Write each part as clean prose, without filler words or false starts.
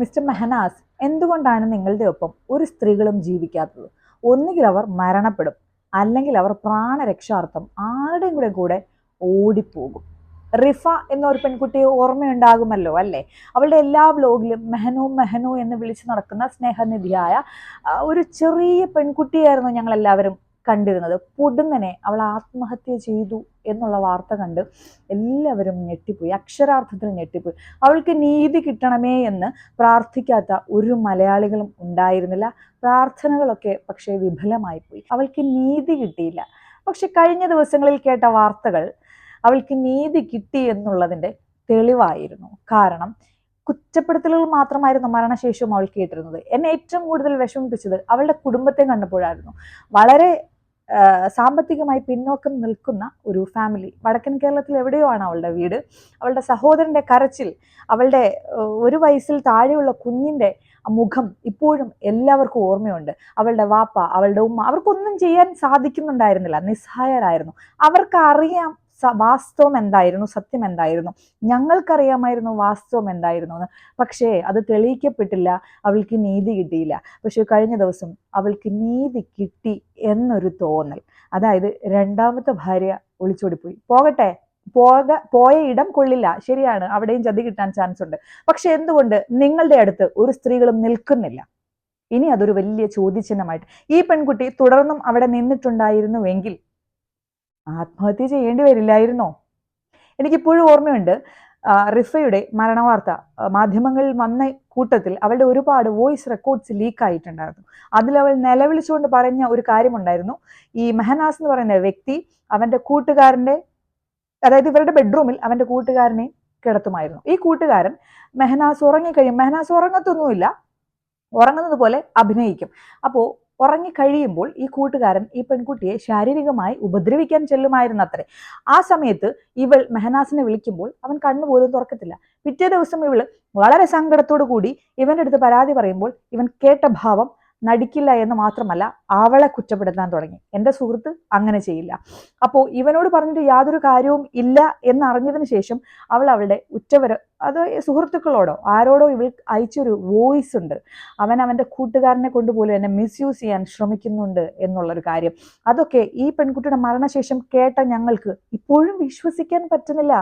Mister Mehnaz, എന്തുകൊണ്ടാണ് നിങ്ങളുടെ ഒപ്പം ഒരു സ്ത്രീകളും ജീവിക്കാത്തത്? ഒന്നുകിൽ അവർ മരണപ്പെടും, അല്ലെങ്കിൽ അവർ പ്രാണരക്ഷാർത്ഥം ആരുടെയും കൂടെ ഓടിപ്പോകും. റിഫ എന്നൊരു പെൺകുട്ടിയെ ഓർമ്മയുണ്ടാകുമല്ലോ അല്ലേ? അവളുടെ എല്ലാ ബ്ലോഗിലും മെഹനു മെഹനു എന്ന് വിളിച്ചു നടക്കുന്ന സ്നേഹനിധിയായ ഒരു ചെറിയ പെൺകുട്ടിയായിരുന്നു ഞങ്ങൾ എല്ലാവരും കണ്ടിരുന്നത്. പൊടുന്നനെ അവൾ ആത്മഹത്യ ചെയ്തു എന്നുള്ള വാർത്ത കണ്ട് എല്ലാവരും ഞെട്ടിപ്പോയി, അക്ഷരാർത്ഥത്തിൽ ഞെട്ടിപ്പോയി. അവൾക്ക് നീതി കിട്ടണമേ എന്ന് പ്രാർത്ഥിക്കാത്ത ഒരു മലയാളികളും ഉണ്ടായിരുന്നില്ല. പ്രാർത്ഥനകളൊക്കെ പക്ഷേ വിഫലമായി പോയി. അവൾക്ക് നീതി കിട്ടിയില്ല. പക്ഷെ കഴിഞ്ഞ ദിവസങ്ങളിൽ കേട്ട വാർത്തകൾ അവൾക്ക് നീതി കിട്ടി എന്നുള്ളതിൻ്റെ തെളിവായിരുന്നു. കാരണം കുറ്റപ്പെടുത്തലുകൾ മാത്രമായിരുന്നു മരണശേഷവും അവൾ കേട്ടിരുന്നത്. എന്നെ ഏറ്റവും കൂടുതൽ വിഷമിപ്പിച്ചത് അവളുടെ കുടുംബത്തെ കണ്ടപ്പോഴായിരുന്നു. വളരെ സാമ്പത്തികമായി പിന്നോക്കം നിൽക്കുന്ന ഒരു ഫാമിലി. വടക്കൻ കേരളത്തിൽ എവിടെയോ ആണ് അവളുടെ വീട്. അവളുടെ സഹോദരന്റെ കരച്ചിൽ, അവളുടെ 1 വയസ്സിൽ താഴെയുള്ള കുഞ്ഞിന്റെ മുഖം ഇപ്പോഴും എല്ലാവർക്കും ഓർമ്മയുണ്ട്. അവളുടെ വാപ്പ, അവളുടെ ഉമ്മ, അവർക്കൊന്നും ചെയ്യാൻ സാധിക്കുന്നുണ്ടായിരുന്നില്ല, നിസ്സഹായരായിരുന്നു. അവർക്ക് അറിയാം വാസ്തവം എന്തായിരുന്നു, സത്യം എന്തായിരുന്നു. ഞങ്ങൾക്കറിയാമായിരുന്നു വാസ്തവം എന്തായിരുന്നു എന്ന്. പക്ഷേ അത് തെളിയിക്കപ്പെട്ടില്ല, അവൾക്ക് നീതി കിട്ടിയില്ല. പക്ഷെ കഴിഞ്ഞ ദിവസം അവൾക്ക് നീതി കിട്ടി എന്നൊരു തോന്നൽ. അതായത് രണ്ടാമത്തെ ഭാര്യ ഒളിച്ചോടിപ്പോയി. പോയ ഇടം കൊള്ളില്ല, ശരിയാണ്, അവിടെയും ചതി കിട്ടാൻ ചാൻസ് ഉണ്ട്. പക്ഷെ എന്തുകൊണ്ട് നിങ്ങളുടെ അടുത്ത് ഒരു സ്ത്രീകളും നിൽക്കുന്നില്ല? ഇനി അതൊരു വലിയ ചോദ്യചിഹ്നമായിട്ട്. ഈ പെൺകുട്ടി തുടർന്നും അവിടെ നിന്നിട്ടുണ്ടായിരുന്നുവെങ്കിൽ ആത്മഹത്യ ചെയ്യേണ്ടി വരില്ലായിരുന്നോ? എനിക്കിപ്പോഴും ഓർമ്മയുണ്ട്, റിഫയുടെ മരണവാർത്ത മാധ്യമങ്ങളിൽ വന്ന കൂട്ടത്തിൽ അവളുടെ ഒരുപാട് വോയിസ് റെക്കോർഡ്സ് ലീക്ക് ആയിട്ടുണ്ടായിരുന്നു. അതിൽ അവൾ നിലവിളിച്ചുകൊണ്ട് പറഞ്ഞ ഒരു കാര്യമുണ്ടായിരുന്നു. ഈ മെഹനാസ് എന്ന് പറയുന്ന വ്യക്തി അവന്റെ കൂട്ടുകാരന്റെ, അതായത് ഇവരുടെ ബെഡ്റൂമിൽ അവന്റെ കൂട്ടുകാരനെ കിടത്തുമായിരുന്നു. ഈ കൂട്ടുകാരൻ മെഹനാസ് ഉറങ്ങിക്കഴിയും, മെഹനാസ് ഉറങ്ങത്തൊന്നുമില്ല, ഉറങ്ങുന്നത് പോലെ അഭിനയിക്കും. അപ്പോൾ ഉറങ്ങിക്കഴിയുമ്പോൾ ഈ കൂട്ടുകാരൻ ഈ പെൺകുട്ടിയെ ശാരീരികമായി ഉപദ്രവിക്കാൻ ചെല്ലുമായിരുന്നത്രേ. ആ സമയത്ത് ഇവൾ മെഹനാസിനെ വിളിക്കുമ്പോൾ അവൻ കണ്ണുപോലും തുറക്കത്തില്ല. പിറ്റേ ദിവസം ഇവള് വളരെ സങ്കടത്തോടു കൂടി ഇവന്റെ അടുത്ത് പരാതി പറയുമ്പോൾ ഇവൻ കേട്ട ഭാവം നടിക്കില്ല എന്ന് മാത്രമല്ല, അവളെ കുറ്റപ്പെടുത്താൻ തുടങ്ങി. എൻ്റെ സുഹൃത്ത് അങ്ങനെ ചെയ്യില്ല. അപ്പോൾ ഇവനോട് പറഞ്ഞിട്ട് യാതൊരു കാര്യവും ഇല്ല എന്നറിഞ്ഞതിന് ശേഷം അവൾ അവളുടെ ഉറ്റവര്, അത് സുഹൃത്തുക്കളോടോ ആരോടോ ഇവൾ അയച്ചൊരു വോയിസ് ഉണ്ട്. അവൻ അവൻ്റെ കൂട്ടുകാരനെ കൊണ്ടുപോലും എന്നെ മിസ്യൂസ് ചെയ്യാൻ ശ്രമിക്കുന്നുണ്ട് എന്നുള്ളൊരു കാര്യം. അതൊക്കെ ഈ പെൺകുട്ടിയുടെ മരണശേഷം കേട്ട ഞങ്ങൾക്ക് ഇപ്പോഴും വിശ്വസിക്കാൻ പറ്റുന്നില്ല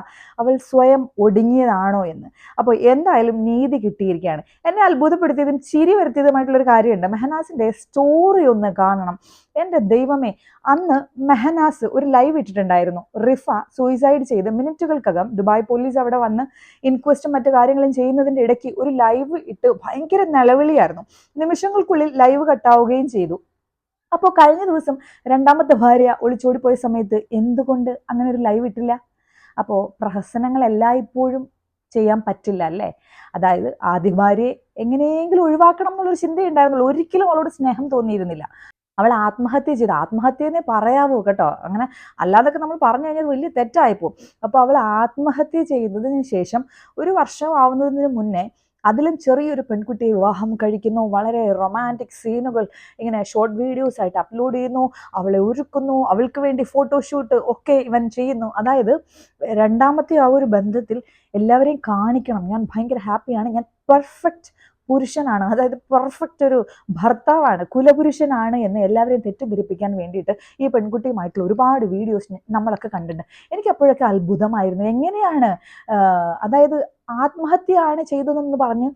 അവൾ സ്വയം ഒടുങ്ങിയതാണോ എന്ന്. അപ്പോൾ എന്തായാലും നീതി കിട്ടിയിരിക്കുകയാണ്. എന്നെ അത്ഭുതപ്പെടുത്തിയതും ചിരി വരുത്തിയതുമായിട്ടുള്ളൊരു കാര്യമുണ്ട്. മെഹനാസിന്റെ സ്റ്റോറി ഒന്ന് കാണണം. എൻ്റെ ദൈവമേ, അന്ന് മെഹനാസ് ഒരു ലൈവ് ഇട്ടിട്ടുണ്ടായിരുന്നു. റിഫ സൂയിസൈഡ് ചെയ്ത് മിനിറ്റുകൾക്കകം ദുബായ് പോലീസ് അവിടെ വന്ന് ഇൻക്വസ്റ്റും മറ്റു കാര്യങ്ങളും ചെയ്യുന്നതിൻ്റെ ഇടയ്ക്ക് ഒരു ലൈവ് ഇട്ട് ഭയങ്കര നിലവിളിയായിരുന്നു. നിമിഷങ്ങൾക്കുള്ളിൽ ലൈവ് കട്ടാവുകയും ചെയ്തു. അപ്പോൾ കഴിഞ്ഞ ദിവസം രണ്ടാമത്തെ ഭാര്യ ഒളിച്ചോടിപ്പോയ സമയത്ത് എന്തുകൊണ്ട് അങ്ങനെ ഒരു ലൈവ് ഇട്ടില്ല? അപ്പോൾ പ്രഹസനങ്ങൾ എല്ലായ്പ്പോഴും ചെയ്യാൻ പറ്റില്ല അല്ലേ? അതായത് ആദ്യ ഭാര്യയെ എങ്ങനെയെങ്കിലും ഒഴിവാക്കണം എന്നുള്ളൊരു ചിന്തയുണ്ടായിരുന്നുള്ളൂ. ഒരിക്കലും അവളോട് സ്നേഹം തോന്നിയിരുന്നില്ല. അവൾ ആത്മഹത്യ ചെയ്തു, ആത്മഹത്യയെന്നേ പറയാവൂ കേട്ടോ, അങ്ങനെ അല്ലാതൊക്കെ നമ്മൾ പറഞ്ഞു കഴിഞ്ഞാൽ വലിയ തെറ്റായിപ്പോവും. അപ്പോൾ അവൾ ആത്മഹത്യ ചെയ്തതിന് ശേഷം 1 വർഷം ആവുന്നതിന് മുന്നേ അതിലും ചെറിയൊരു പെൺകുട്ടിയെ വിവാഹം കഴിക്കുന്നു. വളരെ റൊമാൻറ്റിക് സീനുകൾ ഇങ്ങനെ ഷോർട്ട് വീഡിയോസ് ആയിട്ട് അപ്ലോഡ് ചെയ്യുന്നു, അവളെ ഒരുക്കുന്നു, അവൾക്ക് വേണ്ടി ഫോട്ടോഷൂട്ട് ഒക്കെ ഇവൻ ചെയ്യുന്നു. അതായത് രണ്ടാമത്തെ ആ ഒരു ബന്ധത്തിൽ എല്ലാവരെയും കാണിക്കണം, ഞാൻ ഭയങ്കര ഹാപ്പിയാണ്, ഞാൻ പെർഫെക്റ്റ് പുരുഷനാണ്, അതായത് പെർഫെക്റ്റ് ഒരു ഭർത്താവാണ്, കുലപുരുഷനാണ് എന്ന് എല്ലാവരെയും തെറ്റിദ്ധരിപ്പിക്കാൻ വേണ്ടിയിട്ട് ഈ പെൺകുട്ടിയുമായിട്ടുള്ള ഒരുപാട് വീഡിയോസ് നമ്മളൊക്കെ കണ്ടിട്ടുണ്ട്. എനിക്ക് അപ്പോഴൊക്കെ അത്ഭുതമായിരുന്നു, എങ്ങനെയാണ് അതായത് ആത്മഹത്യയാണ് ചെയ്തതെന്ന് പറഞ്ഞ്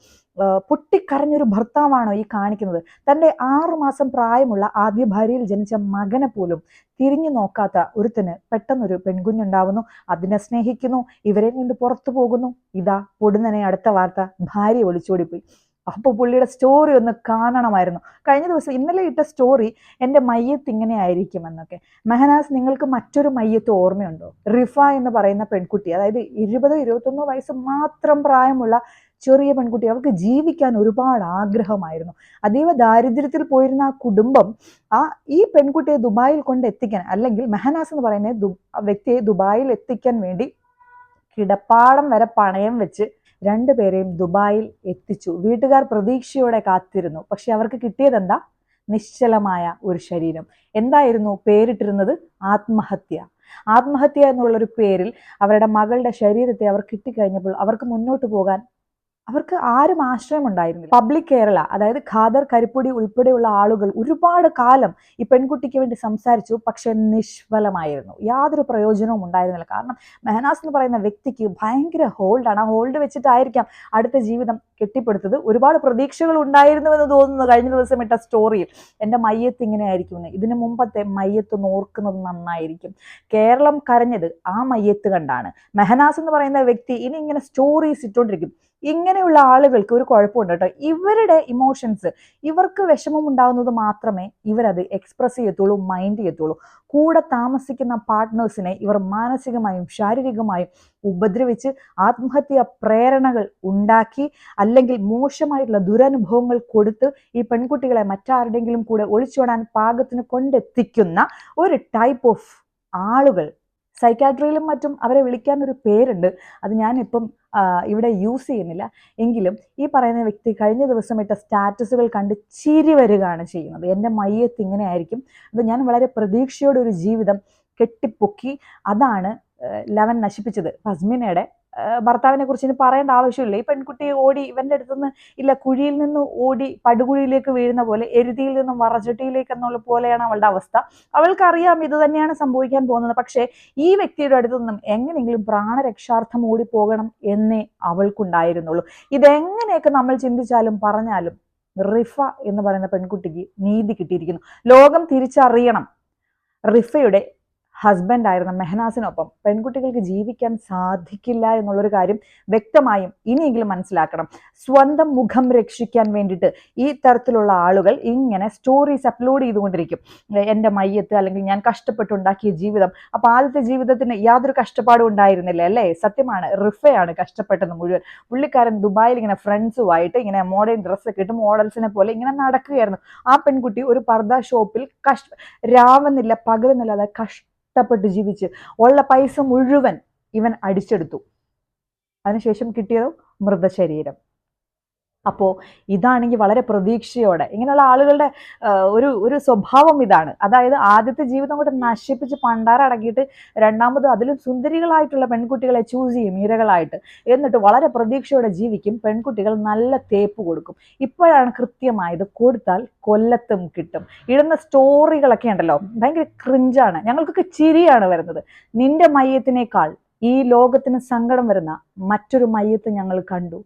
പൊട്ടിക്കരഞ്ഞൊരു ഭർത്താവാണോ ഈ കാണിക്കുന്നത്? തൻ്റെ 6 മാസം പ്രായമുള്ള ആദ്യ ഭാര്യയിൽ ജനിച്ച മകനെ പോലും തിരിഞ്ഞു നോക്കാത്ത ഒരുത്തന് പെട്ടെന്നൊരു പെൺകുഞ്ഞുണ്ടാവുന്നു, അതിനെ സ്നേഹിക്കുന്നു, ഇവരെ കൊണ്ട് പുറത്തു പോകുന്നു. ഇതാ പൊടുന്നനെ അടുത്ത വാർത്ത, ഭാര്യ ഒളിച്ചോടിപ്പോയി. അപ്പോൾ പുള്ളിയുടെ സ്റ്റോറി ഒന്ന് കാണണമായിരുന്നു. കഴിഞ്ഞ ദിവസം ഇന്നലെ ഇട്ട സ്റ്റോറി എൻ്റെ മയ്യത്ത് ഇങ്ങനെ ആയിരിക്കുമെന്നൊക്കെ. മെഹനാസ്, നിങ്ങൾക്ക് മറ്റൊരു മയ്യത്ത് ഓർമ്മയുണ്ടോ? റിഫ എന്ന് പറയുന്ന പെൺകുട്ടി, അതായത് 20-21 വയസ്സ് മാത്രം പ്രായമുള്ള ചെറിയ പെൺകുട്ടി, അവൾക്ക് ജീവിക്കാൻ ഒരുപാട് ആഗ്രഹമായിരുന്നു. അതീവ ദാരിദ്ര്യത്തിൽ പോയിരുന്ന ആ കുടുംബം ഈ പെൺകുട്ടിയെ ദുബായിൽ കൊണ്ട് എത്തിക്കാൻ, അല്ലെങ്കിൽ മെഹനാസ് എന്ന് പറയുന്ന വ്യക്തിയെ ദുബായിൽ എത്തിക്കാൻ വേണ്ടി കിടപ്പാടം വരെ പണയം വെച്ച് 2 പേരെയും ദുബായിൽ എത്തിച്ചു. വീട്ടുകാർ പ്രതീക്ഷയോടെ കാത്തിരുന്നു. പക്ഷെ അവർക്ക് കിട്ടിയതെന്താ? നിശ്ചലമായ ഒരു ശരീരം. എന്തായിരുന്നു പേരിട്ടിരുന്നത്? ആത്മഹത്യ. ആത്മഹത്യ എന്നുള്ളൊരു പേരിൽ അവരുടെ മകളുടെ ശരീരത്തെ അവർ കിട്ടിക്കഴിഞ്ഞപ്പോൾ അവർക്ക് മുന്നോട്ട് പോകാൻ അവർക്ക് ആരും ആശ്രയം ഉണ്ടായിരുന്നില്ല. പബ്ലിക് കേരള, അതായത് ഖാദർ കരിപ്പൊടി ഉൾപ്പെടെയുള്ള ആളുകൾ ഒരുപാട് കാലം ഈ പെൺകുട്ടിക്ക് വേണ്ടി സംസാരിച്ചു. പക്ഷെ നിഷ്ഫലമായിരുന്നു. യാതൊരു പ്രയോജനവും ഉണ്ടായിരുന്നില്ല. കാരണം മെഹനാസ് എന്ന് പറയുന്ന വ്യക്തിക്ക് ഭയങ്കര ഹോൾഡാണ്. ആ ഹോൾഡ് വെച്ചിട്ടായിരിക്കാം അടുത്ത ജീവിതം കെട്ടിപ്പടുത്തത്. ഒരുപാട് പ്രതീക്ഷകൾ ഉണ്ടായിരുന്നുവെന്ന് തോന്നുന്നു കഴിഞ്ഞ ദിവസം ഇട്ട സ്റ്റോറിയിൽ. എൻ്റെ മയ്യത്ത് ഇങ്ങനെ ആയിരിക്കും, ഇതിനു മുമ്പത്തെ മയ്യത്ത് ഓർക്കുന്നത് നന്നായിരിക്കും. കേരളം കരഞ്ഞത് ആ മയ്യത്ത് കണ്ടാണ്. മെഹനാസ് എന്ന് പറയുന്ന വ്യക്തി ഇനി ഇങ്ങനെ സ്റ്റോറീസ് ഇട്ടുകൊണ്ടിരിക്കും. ഇങ്ങനെയുള്ള ആളുകൾക്ക് ഒരു കുഴപ്പമുണ്ട് കേട്ടോ. ഇവരുടെ ഇമോഷൻസ്, ഇവർക്ക് വിഷമം ഉണ്ടാകുന്നത് മാത്രമേ ഇവരത് എക്സ്പ്രസ് ചെയ്യത്തുള്ളൂ, മൈൻഡ് ചെയ്യത്തുള്ളൂ. കൂടെ താമസിക്കുന്ന പാർട്ട്നേഴ്സിനെ ഇവർ മാനസികമായും ശാരീരികമായും ഉപദ്രവിച്ച് ആത്മഹത്യാ പ്രേരണകൾ ഉണ്ടാക്കി, അല്ലെങ്കിൽ മോശമായിട്ടുള്ള ദുരനുഭവങ്ങൾ കൊടുത്ത് ഈ പെൺകുട്ടികളെ മറ്റാരുടെങ്കിലും കൂടെ ഒളിച്ചോടാൻ പാകത്തിന് കൊണ്ടെത്തിക്കുന്ന ഒരു ടൈപ്പ് ഓഫ് ആളുകൾ. സൈക്കാട്രിയിലും മറ്റും അവരെ വിളിക്കാൻ ഒരു പേരുണ്ട്, അത് ഞാനിപ്പം ഇവിടെ യൂസ് ചെയ്യുന്നില്ല. എങ്കിലും ഈ പറയുന്ന വ്യക്തി കഴിഞ്ഞ ദിവസം ഇട്ട സ്റ്റാറ്റസുകൾ കണ്ട് ചിരി വരികയാണ് ചെയ്യുന്നത്. എൻ്റെ മയ്യത്ത് ഇങ്ങനെ ആയിരിക്കും, അത് ഞാൻ വളരെ പ്രതീക്ഷയോടെ ഒരു ജീവിതം കെട്ടിപ്പൊക്കി, അതാണ് ലവൻ നശിപ്പിച്ചത്. ഫസ്മിനയുടെ ഭർത്താവിനെ കുറിച്ച് ഇനി പറയേണ്ട ആവശ്യമില്ല. ഈ പെൺകുട്ടി ഓടി ഇവന്റെ അടുത്തുനിന്ന്, ഇല്ല കുഴിയിൽ നിന്ന് ഓടി പടുകുഴിയിലേക്ക് വീഴുന്ന പോലെ, എരുതിയിൽ നിന്നും വറചട്ടിയിലേക്ക് എന്നുള്ള പോലെയാണ് അവളുടെ അവസ്ഥ. അവൾക്കറിയാം ഇത് തന്നെയാണ് സംഭവിക്കാൻ പോകുന്നത്. പക്ഷേ ഈ വ്യക്തിയുടെ അടുത്തു നിന്നും എങ്ങനെയെങ്കിലും പ്രാണരക്ഷാർത്ഥം ഓടിപ്പോകണം എന്നേ അവൾക്കുണ്ടായിരുന്നുള്ളൂ. ഇതെങ്ങനെയൊക്കെ നമ്മൾ ചിന്തിച്ചാലും പറഞ്ഞാലും റിഫ എന്ന് പറയുന്ന പെൺകുട്ടിക്ക് നീതി കിട്ടിയിരിക്കുന്നു. ലോകം തിരിച്ചറിയണം, റിഫയുടെ ഹസ്ബൻഡ് ആയിരുന്ന മെഹനാസിനൊപ്പം പെൺകുട്ടികൾക്ക് ജീവിക്കാൻ സാധിക്കില്ല എന്നുള്ളൊരു കാര്യം വ്യക്തമായും ഇനിയെങ്കിലും മനസ്സിലാക്കണം. സ്വന്തം മുഖം രക്ഷിക്കാൻ വേണ്ടിയിട്ട് ഈ തരത്തിലുള്ള ആളുകൾ ഇങ്ങനെ സ്റ്റോറീസ് അപ്ലോഡ് ചെയ്തുകൊണ്ടിരിക്കും. എൻ്റെ മയ്യത്ത്, അല്ലെങ്കിൽ ഞാൻ കഷ്ടപ്പെട്ടുണ്ടാക്കിയ ജീവിതം. അപ്പൊ ആദ്യത്തെ ജീവിതത്തിന് യാതൊരു കഷ്ടപ്പാടും ഉണ്ടായിരുന്നില്ല അല്ലേ? സത്യമാണ്, റിഫയാണ് കഷ്ടപ്പെട്ടത് മുഴുവൻ. പുള്ളിക്കാരൻ ദുബായിൽ ഇങ്ങനെ ഫ്രണ്ട്സുമായിട്ട് ഇങ്ങനെ മോഡേൺ ഡ്രസ്സൊക്കെ ഇട്ട് മോഡൽസിനെ പോലെ ഇങ്ങനെ നടക്കുകയായിരുന്നു. ആ പെൺകുട്ടി ഒരു പർദ്ദ ഷോപ്പിൽ രാവുന്നില്ല പകലുന്നില്ലാതെ കഷ്ടപ്പെട്ട് ജീവിച്ച് ഉള്ള പൈസ മുഴുവൻ ഇവൻ അടിച്ചെടുത്തു. അതിനുശേഷം കിട്ടിയതോ മൃതശരീരം. അപ്പോൾ ഇതാണെങ്കിൽ വളരെ പ്രതീക്ഷയോടെ ഇങ്ങനെയുള്ള ആളുകളുടെ ഒരു സ്വഭാവം ഇതാണ്. അതായത് ആദ്യത്തെ ജീവിതം കൊണ്ട് നശിപ്പിച്ച് പണ്ടാരടക്കിയിട്ട് രണ്ടാമത് അതിലും സുന്ദരികളായിട്ടുള്ള പെൺകുട്ടികളെ ചൂസ് ചെയ്യും ഇരകളായിട്ട്. എന്നിട്ട് വളരെ പ്രതീക്ഷയോടെ ജീവിക്കും. പെൺകുട്ടികൾ നല്ല തേപ്പ് കൊടുക്കും. ഇപ്പോഴാണ് കൃത്യമായത്, കൊടുത്താൽ കൊല്ലത്തും കിട്ടും. ഇടുന്ന സ്റ്റോറികളൊക്കെ ഉണ്ടല്ലോ ഭയങ്കര ക്രിഞ്ചാണ്. ഞങ്ങൾക്കൊക്കെ ചിരിയാണ് വരുന്നത്. നിന്റെ മയ്യത്തിനേക്കാൾ ഈ ലോകത്തിന് സങ്കടം വരുന്ന മറ്റൊരു മയ്യത്ത് ഞങ്ങൾ കണ്ടു.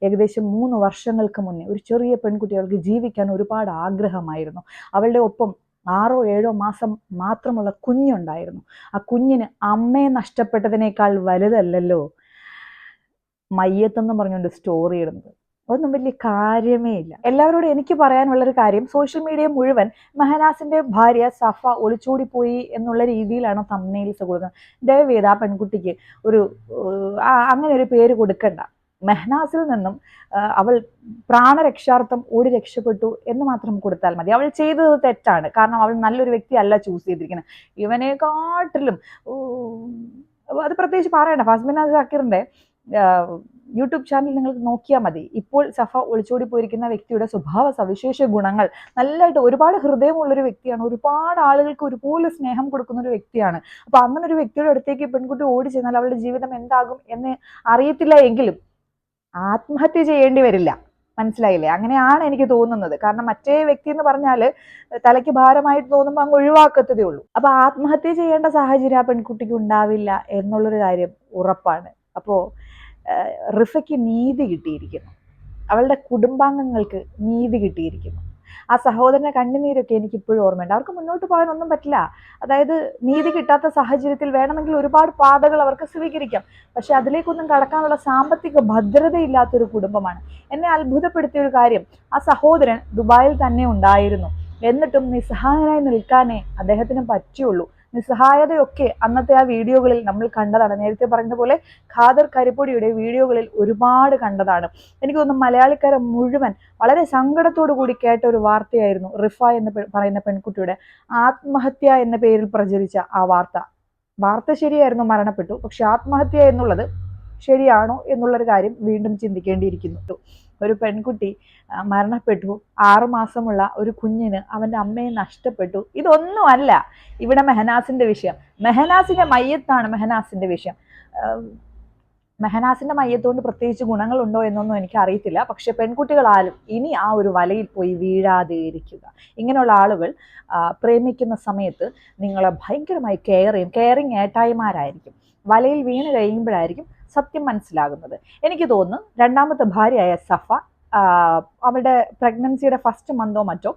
ഏകദേശം 3 വർഷങ്ങൾക്ക് മുന്നേ ഒരു ചെറിയ പെൺകുട്ടികൾക്ക് ജീവിക്കാൻ ഒരുപാട് ആഗ്രഹമായിരുന്നു. അവളുടെ ഒപ്പം 6 or 7 മാസം മാത്രമുള്ള കുഞ്ഞുണ്ടായിരുന്നു. ആ കുഞ്ഞിന് അമ്മയെ നഷ്ടപ്പെട്ടതിനേക്കാൾ വലുതല്ലല്ലോ മയ്യത്തെന്ന് പറഞ്ഞുകൊണ്ട് സ്റ്റോറി ഇടുന്നത്. അതൊന്നും വലിയ കാര്യമേ ഇല്ല. എല്ലാവരോടും എനിക്ക് പറയാനുള്ളൊരു കാര്യം, സോഷ്യൽ മീഡിയ മുഴുവൻ മെഹനാസിന്റെ ഭാര്യ സഫ ഒളിച്ചോടിപ്പോയി എന്നുള്ള രീതിയിലാണ് തംബ്നെയിൽസ് കൊടുക്കുന്നത്. ദയവേത് ആ പെൺകുട്ടിക്ക് ഒരു അങ്ങനെ ഒരു പേര് കൊടുക്കണ്ട. മെഹനാസിൽ നിന്നും അവൾ പ്രാണരക്ഷാർത്ഥം ഓടി രക്ഷപ്പെട്ടു എന്ന് മാത്രം കൊടുത്താൽ മതി. അവൾ ചെയ്തത് തെറ്റാണ്, കാരണം അവൾ നല്ലൊരു വ്യക്തി അല്ല ചൂസ് ചെയ്തിരിക്കുന്നത്. ഇവനെക്കാട്ടിലും അത് പ്രത്യേകിച്ച് പറയണ്ട. ഫസ്മിന സക്കീറിന്റെ യൂട്യൂബ് ചാനൽ നിങ്ങൾക്ക് നോക്കിയാൽ മതി. ഇപ്പോൾ സഫ ഒളിച്ചോടി പോയിരിക്കുന്ന വ്യക്തിയുടെ സ്വഭാവ സവിശേഷ ഗുണങ്ങൾ നല്ലതായിട്ട്, ഒരുപാട് ഹൃദയമുള്ളൊരു വ്യക്തിയാണ്, ഒരുപാട് ആളുകൾക്ക് ഒരുപോലെ സ്നേഹം കൊടുക്കുന്ന ഒരു വ്യക്തിയാണ്. അപ്പൊ അങ്ങനെ ഒരു വ്യക്തിയുടെ അടുത്തേക്ക് പെൺകുട്ടി ഓടി ചെന്നാൽ അവളുടെ ജീവിതം എന്താകും എന്ന് അറിയത്തില്ല എങ്കിലും ആത്മഹത്യ ചെയ്യേണ്ടി വരില്ല. മനസ്സിലായില്ലേ? അങ്ങനെയാണ് എനിക്ക് തോന്നുന്നത്. കാരണം മറ്റേ വ്യക്തി എന്ന് പറഞ്ഞാൽ തലയ്ക്ക് ഭാരമായിട്ട് തോന്നുമ്പോൾ അങ്ങ് ഒഴിവാക്കത്തതേ ഉള്ളൂ. അപ്പൊ ആത്മഹത്യ ചെയ്യേണ്ട സാഹചര്യം ആ പെൺകുട്ടിക്ക് ഉണ്ടാവില്ല എന്നുള്ളൊരു കാര്യം ഉറപ്പാണ്. അപ്പോ റിഫയ്ക്ക് നീതി കിട്ടിയിരിക്കുന്നു, അവളുടെ കുടുംബാംഗങ്ങൾക്ക് നീതി കിട്ടിയിരിക്കുന്നു. ആ സഹോദരന്റെ കണ്ണുനീരൊക്കെ എനിക്ക് ഇപ്പോഴും ഓർമ്മയുണ്ട്. അവർക്ക് മുന്നോട്ട് പോകാനൊന്നും പറ്റില്ല. അതായത് നീതി കിട്ടാത്ത സാഹചര്യത്തിൽ വേണമെങ്കിൽ ഒരുപാട് പാതകൾ അവർക്ക് സ്വീകരിക്കാം. പക്ഷെ അതിലേക്കൊന്നും കടക്കാനുള്ള സാമ്പത്തിക ഭദ്രതയില്ലാത്തൊരു കുടുംബമാണ്. എന്നെ അത്ഭുതപ്പെടുത്തിയ ഒരു കാര്യം, ആ സഹോദരൻ ദുബായിൽ തന്നെ ഉണ്ടായിരുന്നു. എന്നിട്ടും നിസ്സഹായനായി നിൽക്കാനേ അദ്ദേഹത്തിന് പറ്റിയുള്ളൂ. നിസ്സഹായതയൊക്കെ അന്നത്തെ ആ വീഡിയോകളിൽ നമ്മൾ കണ്ടതാണ്. നേരത്തെ പറഞ്ഞ പോലെ ഖാദർ കരിപ്പൊടിയുടെ വീഡിയോകളിൽ ഒരുപാട് കണ്ടതാണ്. എനിക്ക് തോന്നുന്നു മലയാളിക്കാരെ മുഴുവൻ വളരെ സങ്കടത്തോടു കൂടി കേട്ട ഒരു വാർത്തയായിരുന്നു റിഫ എന്ന് പറയുന്ന പെൺകുട്ടിയുടെ ആത്മഹത്യ എന്ന പേരിൽ പ്രചരിച്ച ആ വാർത്ത ശരിയായിരുന്നു, മരണപ്പെട്ടു. പക്ഷെ ആത്മഹത്യ എന്നുള്ളത് ശരിയാണോ എന്നുള്ളൊരു കാര്യം വീണ്ടും ചിന്തിക്കേണ്ടിയിരിക്കുന്നു. ഒരു പെൺകുട്ടി മരണപ്പെട്ടു, 6 മാസമുള്ള ഒരു കുഞ്ഞിന് അവന്റെ അമ്മയെ നഷ്ടപ്പെട്ടു. ഇതൊന്നും അല്ല ഇവിടെ മെഹനാസിന്റെ വിഷയം. മെഹനാസിന്റെ മയ്യത്താണ് മെഹനാസിന്റെ വിഷയം. മെഹനാസിന്റെ മയ്യത്തുകൊണ്ട് പ്രത്യേകിച്ച് ഗുണങ്ങളുണ്ടോ എന്നൊന്നും എനിക്ക് അറിയത്തില്ല. പക്ഷെ പെൺകുട്ടികളാലും ഇനി ആ ഒരു വലയിൽ പോയി വീഴാതെ ഇരിക്കുക. ഇങ്ങനെയുള്ള ആളുകൾ പ്രേമിക്കുന്ന സമയത്ത് നിങ്ങളെ ഭയങ്കരമായി കെയറിങ് ഏട്ടായിമാരായിരിക്കും. വലയിൽ വീണ് കഴിയുമ്പോഴായിരിക്കും സത്യം മനസ്സിലാകുന്നത്. എനിക്ക് തോന്നുന്നു രണ്ടാമത്തെ ഭാര്യയായ സഫ അവരുടെ പ്രഗ്നൻസിയുടെ ഫസ്റ്റ് മന്തോ മറ്റോ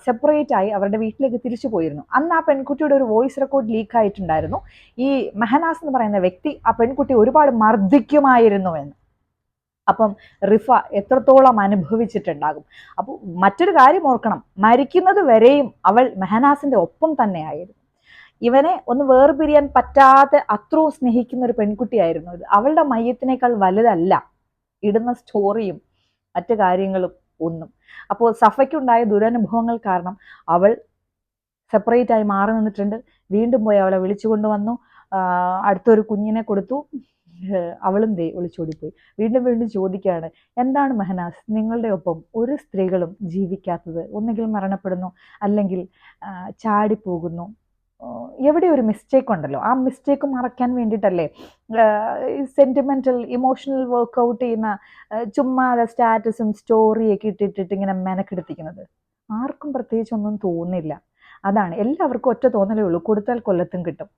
സെപ്പറേറ്റ് ആയി അവരുടെ വീട്ടിലേക്ക് തിരിച്ചു പോയിരുന്നു. അന്ന് ആ പെൺകുട്ടിയുടെ ഒരു വോയിസ് റെക്കോർഡ് ലീക്ക് ആയിട്ടുണ്ടായിരുന്നു. ഈ മെഹനാസ് എന്ന് പറയുന്ന വ്യക്തി ആ പെൺകുട്ടി ഒരുപാട് മർദ്ദിക്കുമായിരുന്നു എന്ന്. അപ്പം റിഫ എത്രത്തോളം അനുഭവിച്ചിട്ടുണ്ടാകും. അപ്പോൾ മറ്റൊരു കാര്യം ഓർക്കണം, മരിക്കുന്നത് വരെയും അവൾ മെഹനാസിന്റെ ഒപ്പം തന്നെയായിരുന്നു. ഇവനെ ഒന്ന് വേർപിരിയാൻ പറ്റാതെ അത്രയും സ്നേഹിക്കുന്ന ഒരു പെൺകുട്ടിയായിരുന്നു ഇത്. അവളുടെ മയ്യത്തിനേക്കാൾ വലുതല്ല ഇടുന്ന സ്റ്റോറിയും മറ്റു കാര്യങ്ങളും ഒന്നും. അപ്പോൾ സഫയ്ക്കുണ്ടായ ദുരനുഭവങ്ങൾ കാരണം അവൾ സെപ്പറേറ്റ് ആയി മാറി നിന്നിട്ടുണ്ട്. വീണ്ടും പോയി അവളെ വിളിച്ചു കൊണ്ടുവന്നു, അടുത്തൊരു കുഞ്ഞിനെ കൊടുത്തു. അവളും ഒളിച്ചോടിപ്പോയി. വീണ്ടും വീണ്ടും ചോദിക്കുകയാണ്, എന്താണ് മെഹനാസ് നിങ്ങളുടെ ഒപ്പം ഒരു സ്ത്രീകളും ജീവിക്കാത്തത്? ഒന്നുകിൽ മരണപ്പെടുന്നു, അല്ലെങ്കിൽ ചാടിപ്പോകുന്നു. എവിടെ ഒരു മിസ്റ്റേക്ക് ഉണ്ടല്ലോ, ആ മിസ്റ്റേക്ക് മറയ്ക്കാൻ വേണ്ടിയിട്ടല്ലേ സെന്റിമെന്റൽ ഇമോഷണൽ വർക്ക്ഔട്ട് ചെയ്യുന്ന ചുമ്മാതെ സ്റ്റാറ്റസും സ്റ്റോറിയൊക്കെ ഇട്ടിട്ടിട്ട് ഇങ്ങനെ മെനക്കെടുത്തിക്കുന്നത്? ആർക്കും പ്രത്യേകിച്ച് ഒന്നും തോന്നില്ല. അതാണ്, എല്ലാവർക്കും ഒറ്റ തോന്നലേ ഉള്ളൂ, കൊടുത്താൽ കൊല്ലത്തും കിട്ടും.